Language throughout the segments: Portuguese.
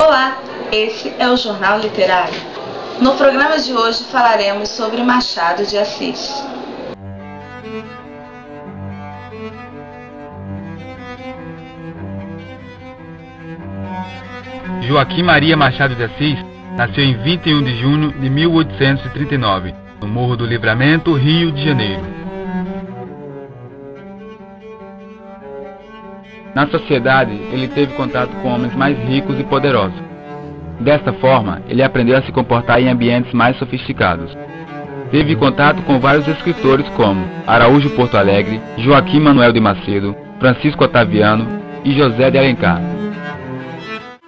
Olá, esse é o Jornal Literário. No programa de hoje falaremos sobre Machado de Assis. Joaquim Maria Machado de Assis nasceu em 21 de junho de 1839, no Morro do Livramento, Rio de Janeiro. Na sociedade, ele teve contato com homens mais ricos e poderosos. Desta forma, ele aprendeu a se comportar em ambientes mais sofisticados. Teve contato com vários escritores como Araújo Porto Alegre, Joaquim Manuel de Macedo, Francisco Otaviano e José de Alencar.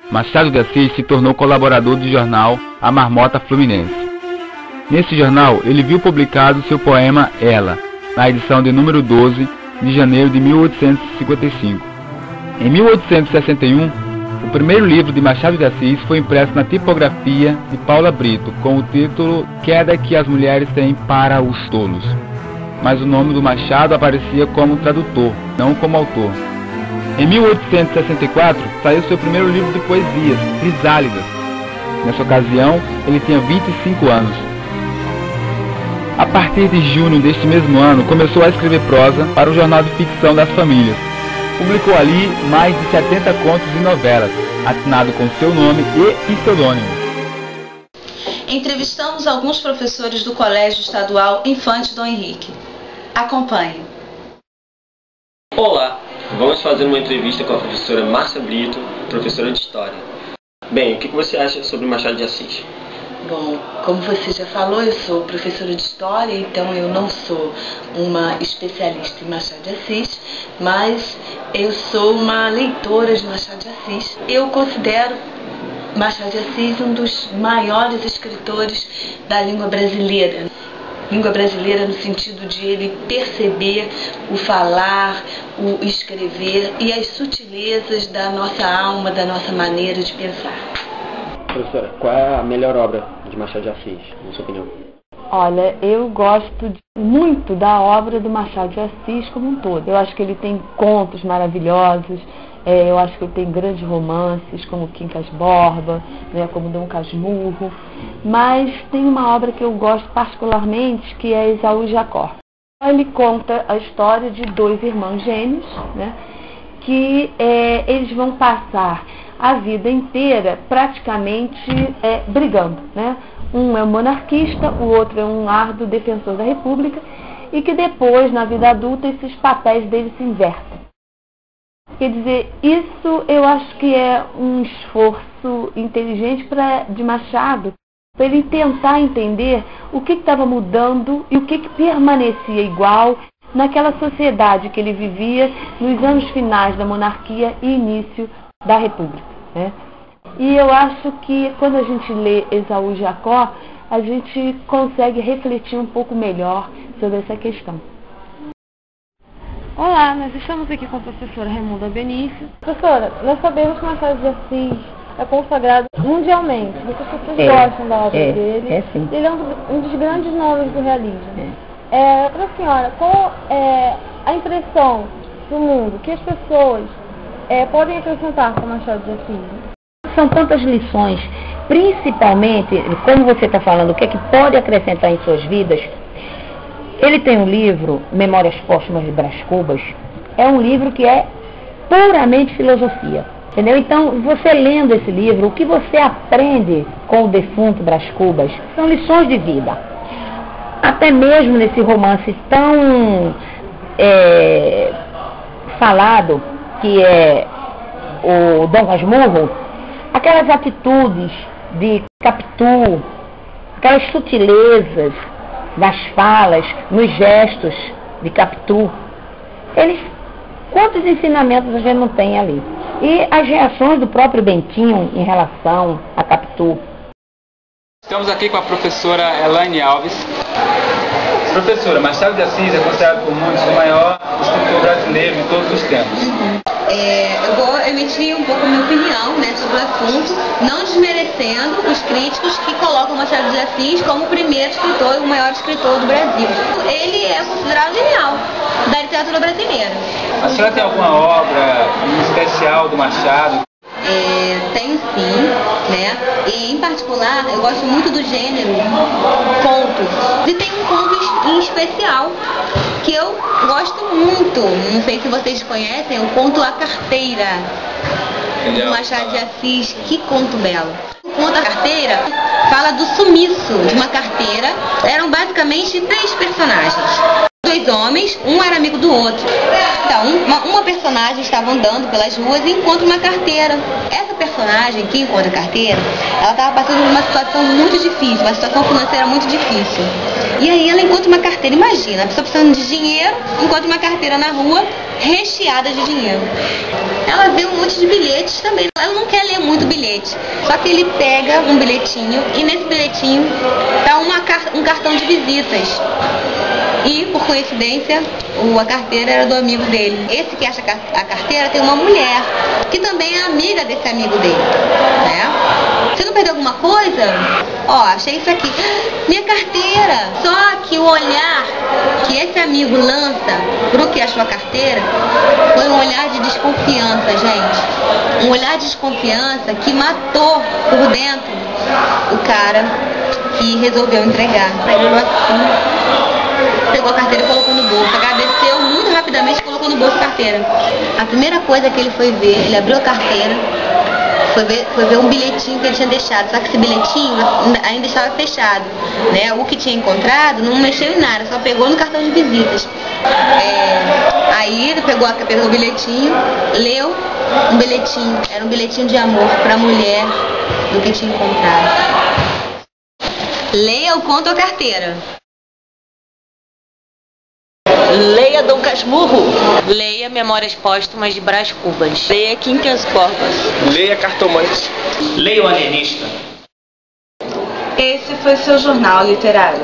Machado de Assis se tornou colaborador do jornal A Marmota Fluminense. Nesse jornal, ele viu publicado seu poema Ela, na edição de número 12 de janeiro de 1855. Em 1861, o primeiro livro de Machado de Assis foi impresso na tipografia de Paula Brito, com o título Queda que as mulheres têm para os tolos. Mas o nome do Machado aparecia como tradutor, não como autor. Em 1864, saiu seu primeiro livro de poesias, Crisálidas. Nessa ocasião, ele tinha 25 anos. A partir de junho deste mesmo ano, começou a escrever prosa para o Jornal de Ficção das Famílias. Publicou ali mais de 70 contos e novelas, assinado com seu nome e pseudônimo. Entrevistamos alguns professores do Colégio Estadual Infante Dom Henrique. Acompanhe. Olá, vamos fazer uma entrevista com a professora Márcia Brito, professora de História. Bem, o que você acha sobre Machado de Assis? Bom, como você já falou, eu sou professora de História, então eu não sou uma especialista em Machado de Assis, mas eu sou uma leitora de Machado de Assis. Eu considero Machado de Assis um dos maiores escritores da língua brasileira. Língua brasileira no sentido de ele perceber o falar, o escrever e as sutilezas da nossa alma, da nossa maneira de pensar. Professora, qual é a melhor obra de Machado de Assis, na sua opinião? Olha, eu gosto muito da obra do Machado de Assis como um todo. Eu acho que ele tem contos maravilhosos, eu acho que ele tem grandes romances, como Quincas Borba, né, como Dom Casmurro, mas tem uma obra que eu gosto particularmente, que é Esaú e Jacó. Ele conta a história de dois irmãos gêmeos, né, que eles vão passar a vida inteira praticamente brigando, né? Um é um monarquista, o outro é um árduo defensor da República, e que depois, na vida adulta, esses papéis deles se invertem. Quer dizer, isso eu acho que é um esforço inteligente de Machado, para ele tentar entender o que estava mudando e o que permanecia igual naquela sociedade que ele vivia nos anos finais da monarquia e início da República, né? E eu acho que quando a gente lê Esaú e Jacó, a gente consegue refletir um pouco melhor sobre essa questão. Olá, nós estamos aqui com a professora Raimunda Benício. Professora, nós sabemos que Machado de Assis é consagrado mundialmente. Muitas pessoas gostam da obra dele. Sim. Ele é um dos grandes nomes do realismo. Para a senhora, qual é a impressão do mundo que as pessoas podem acrescentar com Machado de Assis? São tantas lições, principalmente, como você está falando, o que é que pode acrescentar em suas vidas. Ele tem um livro, Memórias Póstumas de Brás Cubas, é um livro que é puramente filosofia, entendeu? Então, você lendo esse livro, o que você aprende com o defunto Brás Cubas são lições de vida. Até mesmo nesse romance tão falado, que é o Dom Casmurro, aquelas atitudes de Capitu, aquelas sutilezas nas falas, nos gestos de Capitu, quantos ensinamentos a gente não tem ali? E as reações do próprio Bentinho em relação a Capitu. Estamos aqui com a professora Elaine Alves. Professora, Machado de Assis é considerado por muitos o maior escritor brasileiro de todos os tempos. Eu vou emitir um pouco a minha opinião, né, sobre o assunto, não desmerecendo os críticos que colocam Machado de Assis como o primeiro escritor e o maior escritor do Brasil. Ele é considerado genial da literatura brasileira. A senhora tem alguma obra em especial do Machado? Tenho sim. né? E em particular, eu gosto muito do gênero conto. E tem um conto em especial que eu gosto muito. Não sei se vocês conhecem, o conto A Carteira, do Machado de Assis. Que conto belo. O conto A Carteira fala do sumiço de uma carteira. Eram basicamente 3 personagens. 2 homens, um era amigo do outro. Então, uma personagem estava andando pelas ruas e encontra uma carteira. Essa personagem que encontra a carteira, ela estava passando por uma situação muito difícil, uma situação financeira muito difícil. E aí ela encontra uma carteira, imagina, a pessoa precisando de dinheiro, encontra uma carteira na rua recheada de dinheiro. Ela vê um monte de bilhetes também. Ela não quer ler muito bilhete, só que ele pega um bilhetinho e nesse bilhetinho está um cartão de visitas. E, por coincidência, a carteira era do amigo dele. Esse que acha a carteira tem uma mulher, que também é amiga desse amigo dele, né? Você não perdeu alguma coisa? Ó, achei isso aqui. Minha carteira! Só que o olhar que esse amigo lança pro que achou a carteira foi um olhar de desconfiança, gente. Um olhar de desconfiança que matou por dentro o cara que resolveu entregar. Ele olhou assim, pegou a carteira e colocou no bolso, agradeceu muito rapidamente e colocou no bolso a carteira. A primeira coisa que ele foi ver, ele abriu a carteira, foi ver um bilhetinho que ele tinha deixado, só que esse bilhetinho ainda estava fechado, né? O que tinha encontrado não mexeu em nada, só pegou no cartão de visitas. Aí ele pegou o bilhetinho, leu um bilhetinho, era um bilhetinho de amor para a mulher do que tinha encontrado. Leia o conto A Carteira. Leia Dom Casmurro. Leia Memórias Póstumas de Brás Cubas. Leia Quincas Corpus. Leia Cartomante. Leia o Alienista. Esse foi seu jornal literário.